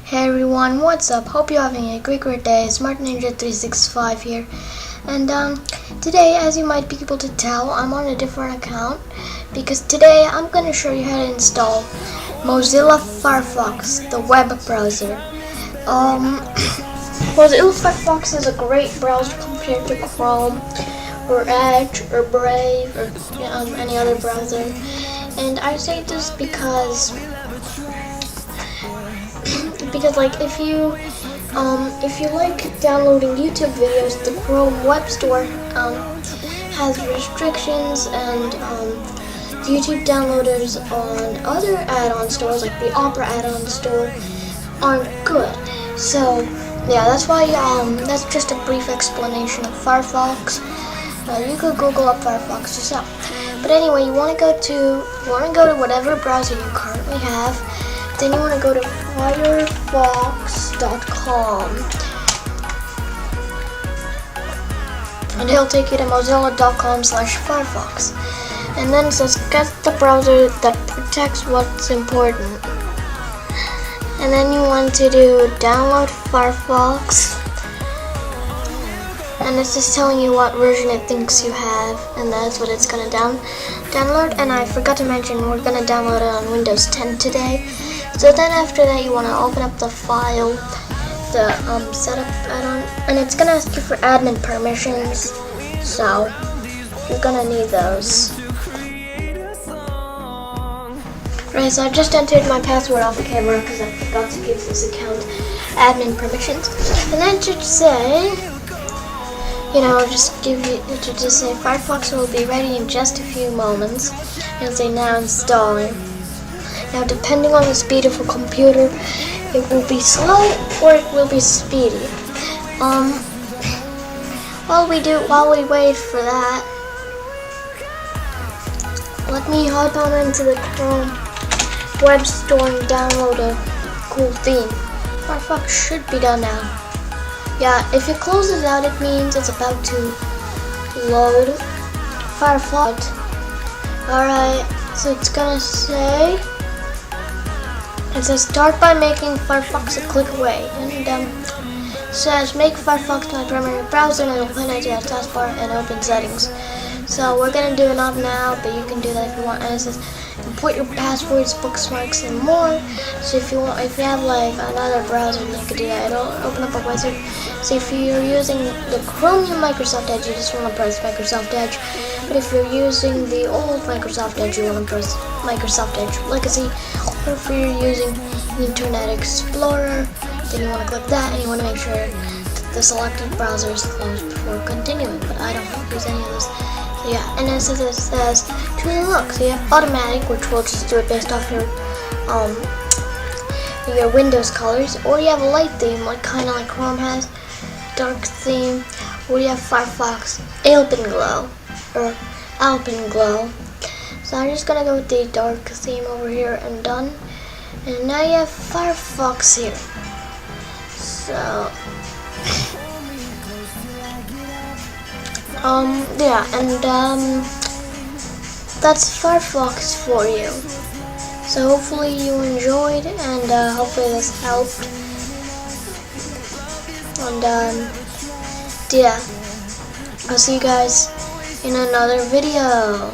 Hey everyone, what's up? Hope you're having a great day. Smart Ninja 365 here. And today, as you might be able to tell, I'm on a different account because today I'm going to show you how to install Mozilla Firefox, the web browser. Mozilla Firefox is a great browser compared to Chrome or Edge or Brave or any other browser. And I say this because like if you like downloading YouTube videos, the Chrome Web Store has restrictions, and YouTube downloaders on other add-on stores like the Opera add-on store aren't good. So yeah, that's why that's just a brief explanation of Firefox. You could Google up Firefox yourself. But anyway, you want to go to whatever browser you currently have. Then you want to go to Firefox.com, and it'll take you to mozilla.com/Firefox. And then it says get the browser that protects what's important. And then you want to do download Firefox, and it's just telling you what version it thinks you have, and that's what it's gonna download. And I forgot to mention, we're gonna download it on Windows 10 today. So then after that, you want to open up the file, the setup add-on, and it's gonna ask you for admin permissions, so you're gonna need those. Right, so I just entered my password off camera because I forgot to give this account admin permissions, and then it should say, just say Firefox will be ready in just a few moments, and say now installing. Now, depending on the speed of a computer, it will be slow or it will be speedy. While we wait for that, let me hop on into the Chrome Web Store and download a cool theme. Firefox should be done now. Yeah, if it closes out, it means it's about to load Firefox. Alright, so it's gonna say, it says start by making Firefox a click away, and says make Firefox my primary browser, and it'll put it to the taskbar and open settings. So we're gonna do it up now, but you can do that if you want. And it says import your passwords, bookmarks, and more. So if you have like another browser, then you could do that. It'll open up a wizard. So if you're using the Chromium Microsoft Edge, you just want to press Microsoft Edge. But if you're using the old Microsoft Edge, you want to press Microsoft Edge Legacy. Or if you're using Internet Explorer, then you want to click that, and you want to make sure that the selected browser is closed before continuing. But I don't use any of those. So yeah, and then it says to look. So you have automatic, which will just do it based off your Windows colors, or you have a light theme, kind of like Chrome has, dark theme, or you have Firefox Alpenglow. So I'm just gonna go with the dark theme over here and done. And now you have Firefox here. So yeah, and that's Firefox for you. So hopefully you enjoyed, and hopefully this helped. And yeah, I'll see you guys in another video.